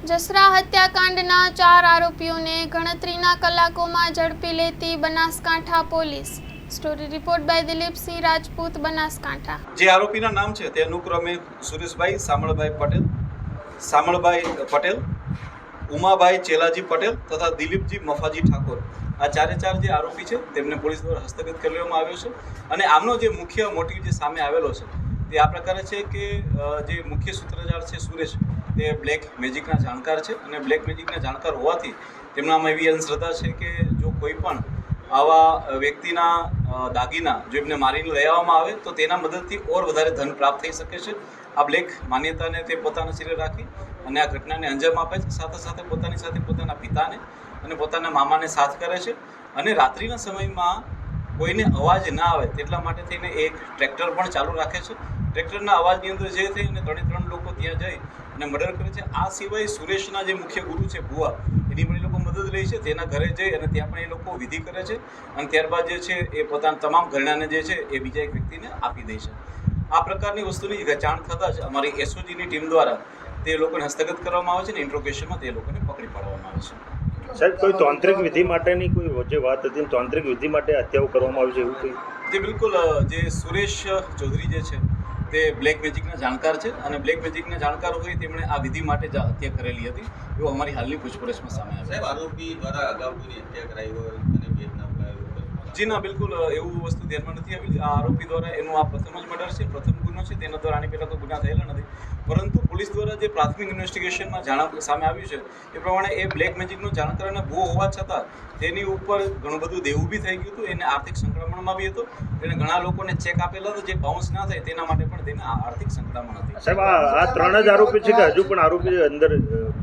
જસરા હત્યાકાંડના 4 આરોપીઓને ગણતરીના કલાકોમાં ઝડપી લેતી Banaskantha police. Story report by Dilipsinh Rajput, Banaskantha. જે આરોપીના નામ છે તે અનુક્રમે સુરેશભાઈ સામળભાઈ પટેલ, ઉમાભાઈ ચેલાજી પટેલ તથા દિલીપજી મફાજી ઠાકોર. આ ચારે ચાર જે આરોપી છે તેમને પોલીસ દ્વારા હસ્તગત કરવામાં આવ્યો છે. અને આમનો જે મુખ્ય મોટિવ જે સામે આવેલો છે તે આ પ્રકારે છે કે જે મુખ્ય સૂત્રધાર છે સુરેશ, તે બ્લેક મેજિકના જાણકાર છે. અને બ્લેક મેજિકના જાણકાર હોવાથી તેમનામાં એવી અંધશ્રદ્ધા છે કે જો કોઈ પણ આવા વ્યક્તિના દાગીના જો એમને મારીને લઈ આવવામાં આવે તો તેના મદદથી ઓર વધારે ધન પ્રાપ્ત થઈ શકે છે. આ બ્લેક માન્યતાને તે પોતાના શિરે રાખી અને આ ઘટનાને અંજામ આપે છે. સાથે સાથે પોતાની સાથે પોતાના પિતાને અને પોતાના મામાને સાથ કરે છે. અને રાત્રિના સમયમાં કોઈને અવાજ ના આવે તેટલા માટે થઈને એક ટ્રેક્ટર પણ ચાલુ રાખે છે. ટ્રેક્ટરના અવાજની અંદર જે થઈ અને 3 લોકો ત્યાં જઈ અને મર્ડર કરે છે. આ સિવાય સુરેશના જે મુખ્ય ગુરુ છે ભુવા, એની પણ એ લોકો મદદ લે છે. તેના ઘરે જઈ અને ત્યાં પણ એ લોકો વિધિ કરે છે અને ત્યારબાદ જે છે એ પોતાના તમામ ઘરેણાને જે છે એ બીજા એક વ્યક્તિને આપી દે છે. આ પ્રકારની વસ્તુની જાણ થતાં જ અમારી એસઓજીની ટીમ દ્વારા તે લોકોને હસ્તગત કરવામાં આવે છે અને ઇન્ટ્રોગેશનમાં તે લોકોને પકડી પાડવામાં આવે છે. સાહેબ, કોઈ તાંત્રિક વિધિ માટેની કોઈ જે વાત હતી, તાંત્રિક વિધિ માટે હત્યાઓ કરવામાં આવી છે એવું કંઈ? જે બિલકુલ જે સુરેશ ચૌધરી જે છે તે બ્લેક મેજિકના જાણકાર છે અને બ્લેક મેજિકના જાણકાર હોય તેમણે આ વિધિ માટે જ હત્યા કરેલી હતી એવું અમારી હાલની પૂછપરછમાં સામે આવ્યું. સાહેબ, આરોપી દ્વારા અગાઉ કોઈની હત્યા કરાઈ હોય અને ભેદના અપાયો? જી ના, બિલકુલ એવું વસ્તુ ધ્યાનમાં નથી આવી. આ આરોપી દ્વારા એનું આ પ્રથમ જ મર્ડર છે, પ્રથમ ગુનો છે. તેના દ્વારા આની પહેલાં તો ગુના થયેલા નથી. પરંતુ પોલીસ દ્વારા જે પ્રાથમિક ઇન્વેસ્ટિગેશનમાં સામે આવ્યું છે એ પ્રમાણે એ બ્લેક મેજિકનો જાણકાર અને ભૂવો હોવા છતાં તેની ઉપર ઘણું બધું દેવું બી થઈ ગયું હતું. એને આર્થિક સંકળામણમાં બી હતો. તેને ઘણા લોકોને ચેક આપેલા હતા જે બાઉન્સ ના થાય તેના માટે પણ તેને આર્થિક સંકળામણ હતી. સાહેબ, આ 3 જ આરોપી છે કે હજુ પણ આરોપી અંદર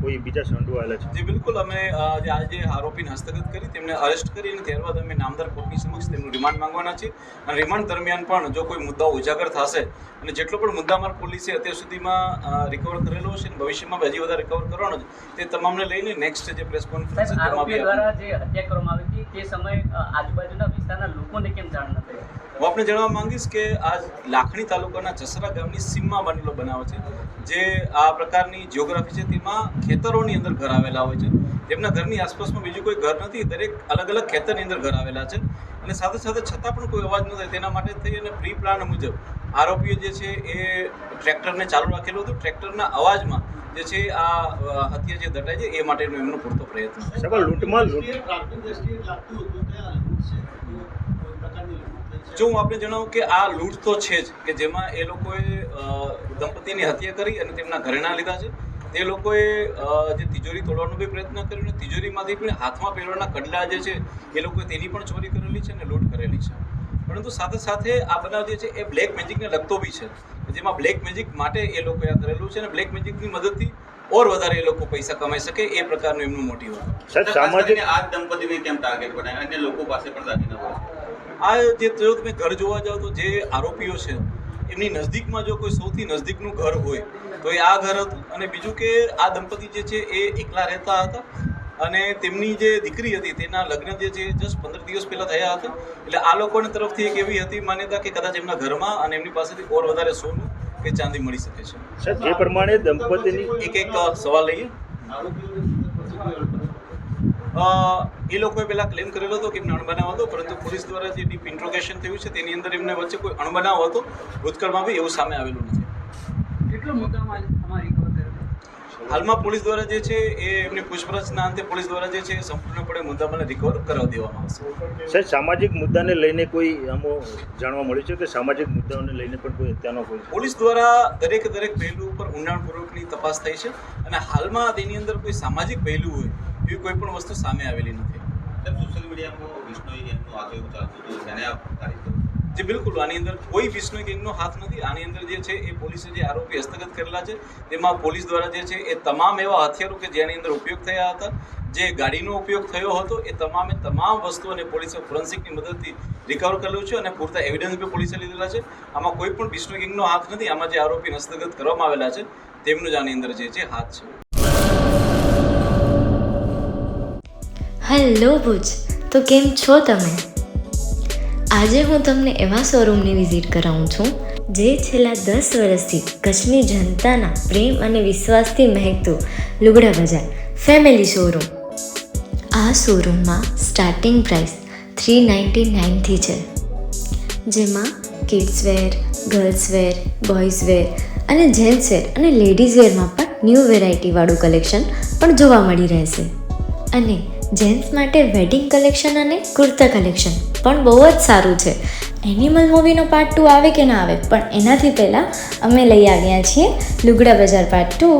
કોઈ બીજા સંડોવાયેલા છે? જી બિલકુલ, અમે આજે આરોપીને હસ્તગત કરી તેમને અરેસ્ટ કરી અને ત્યારબાદ અમે નામદાર કોર્ટની સમક્ષ તેમનું રિમાન્ડ માંગવાના છીએ. અને રિમાન્ડ દરમિયાન પણ જો કોઈ મુદ્દાઓ ઉજાગર થશે અને જેટલો પણ મુદ્દામાલ પોલીસે અત્યાર સુધીમાં રિકવર કરેલો છે અને ભવિષ્યમાં હજી વધારે રિકવર કરવાનો છે તે તમામને લઈને નેક્સ્ટ જે પ્રેસ કોન્ફરન્સ છે તેમાં આરોપી દ્વારા જે હત્યા કરવામાં આવી હતી તે સમયે આજુબાજુના વિસ્તારના લોકોને કેમ જાણ ન થઈ? હું આપને જણાવવા માંગીશ કે આ લાખણી તાલુકાના જસરા ગામની સીમમાં બનેલો બનાવ છે. જે આ પ્રકારની જિયોગ્રાફી છે તેમાં ખેતરોની અંદર ઘર આવેલા હોય છે. તેમના ઘરની આસપાસમાં બીજું કોઈ ઘર નથી. દરેક અલગ અલગ ખેતરની અંદર ઘર આવેલા છે. અને સાથે સાથે છતાં પણ કોઈ અવાજ ન થાય તેના માટે થઈ અને પ્રી પ્લાન મુજબ આરોપીઓ જે છે એ ટ્રેક્ટરને ચાલુ રાખેલું હતું. ટ્રેક્ટરના અવાજમાં જે છે આ હત્યા જે દટાઈ છે એ માટેનો એમનો પૂરતો પ્રયત્ન. સાહેબ, લૂંટમાં જો હું આપને જણાવું કે આ લૂંટ તો છે જ કે જેમાં એ લોકોએ દંપતીની હત્યા કરી અને તેમના ઘરેણાં લીધા છે. તે લોકોએ જે તિજોરી તોડવાનો બી પ્રયત્ન કર્યો અને તિજોરીમાંથી પણ હાથમાં પહેરવાના કડલા જે છે એ લોકોએ તેની પણ ચોરી કરેલી છે અને લૂંટ કરેલી છે. પરંતુ સાથે સાથે આ બનાવ જે છે એ બ્લેક મેજિકને લગતો બી છે, જેમાં બ્લેક મેજિક માટે એ લોકોએ આ કરેલું છે અને બ્લેક મેજિકની મદદથી ઓર વધારે એ લોકો પૈસા કમાઈ શકે એ પ્રકારનું એમનું મોટિવ હતું. સાહેબ, સામાજિક આ દંપતીને કેમ ટાર્ગેટ બનાવ્યા? અન્ય લોકો પાસે પણ દાગીના હોય. આ જે જો તમે ઘર જોવા જાઓ તો જે આરોપીઓ છે એમની નજદીકમાં જો કોઈ સૌથી નજદીકનું ઘર હોય તો એ આ ઘર હતું. અને બીજું કે આ દંપતી જે છે એ એકલા રહેતા હતા અને તેમની જે દીકરી હતી તેના લગ્ન જે છે જસ્ટ 15 દિવસ પહેલાં થયા હતા. એટલે આ લોકોની તરફથી એક એવી હતી માન્યતા કે કદાચ એમના ઘરમાં અને એમની પાસેથી ઓર વધારે સોનું કે ચાંદી મળી શકે છે. સાહેબ, જે પ્રમાણે દંપતીની એક સવાલ લઈએ. એ લોકોએ પહેલાં ક્લેમ કરેલો હતો કે એમને અણબનાવ હતો, પરંતુ પોલીસ દ્વારા જે ડીપ ઇન્ટ્રોગેશન થયું છે તેની અંદર એમને વચ્ચે કોઈ અણબનાવ હતો ભૂતકાળમાં બી એવું સામે આવેલું નથી. કેટલો મુદ્દામાં રિકવર કર્યો? હાલમાં પોલીસ દ્વારા જે છે એ એમની પૂછપરછના અંતે પોલીસ દ્વારા જે છે સંપૂર્ણપણે મુદ્દામાલને રિકવર કરાવી દેવામાં આવશે. સાહેબ, સામાજિક મુદ્દાને લઈને કોઈ આમાં જાણવા મળ્યું છે કે સામાજિક મુદ્દાઓને લઈને પણ કોઈ હત્યાનો કોઈ? પોલીસ દ્વારા દરેક પહેલું ઉપર ઊંડાણપૂર્વકની તપાસ થઈ છે અને હાલમાં તેની અંદર કોઈ સામાજિક પહેલું હોય એવી કોઈ પણ વસ્તુ સામે આવેલી નથી. સોશિયલ મીડિયામાં વિષ્ણોઈ ગેંગનું હાથ એવું ચાલતું હતું, તેને આપ તારીખ કરો? જી બિલકુલ, આની અંદર કોઈ વિષ્ણુ ગેંગનો હાથ નથી. આની અંદર જે છે એ પોલીસે જે આરોપી હસ્તગત કરેલા છે તેમાં પોલીસ દ્વારા જે છે એ તમામ એવા હથિયારો કે જેની અંદર ઉપયોગ થયા હતા, જે ગાડીનો ઉપયોગ થયો હતો, એ તમામે તમામ વસ્તુઓને પોલીસે ફોરેન્સિકની મદદથી રિકવર કરેલું છે અને પૂરતા એવિડન્સ બી પોલીસે લીધેલા છે. આમાં કોઈ પણ વિષ્ણુ ગેંગનો હાથ નથી. આમાં જે આરોપી હસ્તગત કરવામાં આવેલા છે તેમનું જ આની અંદર જે છે હાથ છે. હેલો ભુજ, તો કેમ છો તમે? આજે હું તમને એવા શોરૂમની વિઝિટ કરાવું છું જે છેલ્લા 10 વર્ષથી કચ્છની જનતાના પ્રેમ અને વિશ્વાસથી મહેકતું લુગડા બજાર ફેમિલી શોરૂમ. આ શોરૂમમાં સ્ટાર્ટિંગ પ્રાઇસ 399થી છે, જેમાં kids wear, girls wear, boys wear અને જેન્ટ્સ વેર અને લેડીઝ વેરમાં પણ ન્યૂ વેરાયટીવાળું કલેક્શન પણ જોવા મળી રહેશે. અને જેન્ટ્સ માટે વેડિંગ કલેક્શન અને કુર્તા કલેક્શન પણ બહુ જ સારું છે. એનિમલ મૂવીનો પાર્ટ 2 આવે કે ના આવે, પણ એનાથી પહેલાં અમે લઈ આવ્યા છીએ લુગડા બજાર પાર્ટ 2,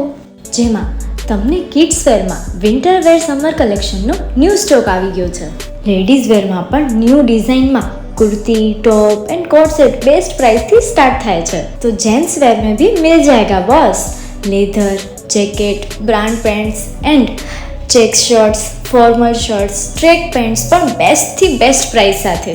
જેમાં તમને કિડ્સ વેરમાં વિન્ટર વેર સમર કલેક્શનનો ન્યૂ સ્ટોક આવી ગયો છે. લેડીઝ વેરમાં પણ ન્યૂ ડિઝાઇનમાં kurti, top and coat set best price थी स्टार्ट થાય છે. तो जेंट्स वेयर में भी मिल जाएगा boss. Leather, jacket, brand pants and check shirts, formal shirts, track pants પણ બેસ્ટ થી બેસ્ટ પ્રાઇસ સાથે.